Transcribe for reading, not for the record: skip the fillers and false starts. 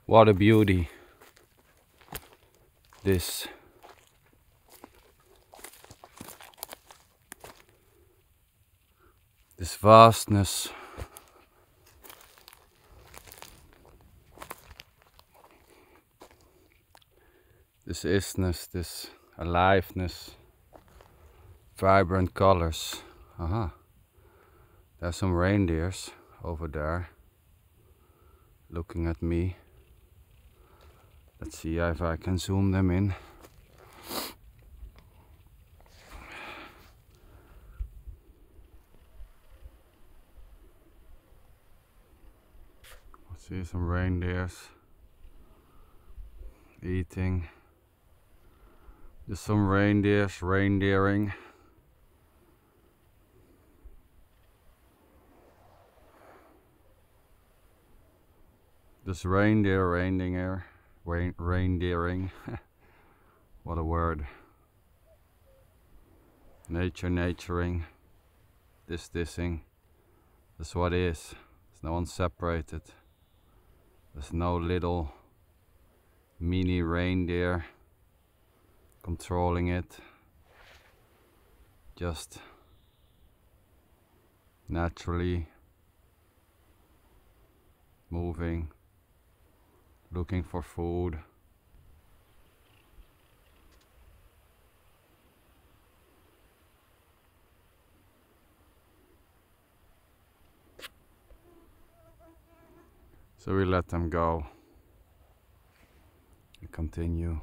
What a beauty. This vastness. This isness, this aliveness, vibrant colors. There's some reindeers over there looking at me. Let's see if I can zoom them in. See some reindeers eating. There's some reindeers reindeering. This reindeering. What a word. Naturing. Dissing. That's what it is. There's no one separated. There's no little mini reindeer controlling it. Just naturally moving, looking for food. So we let them go. We continue.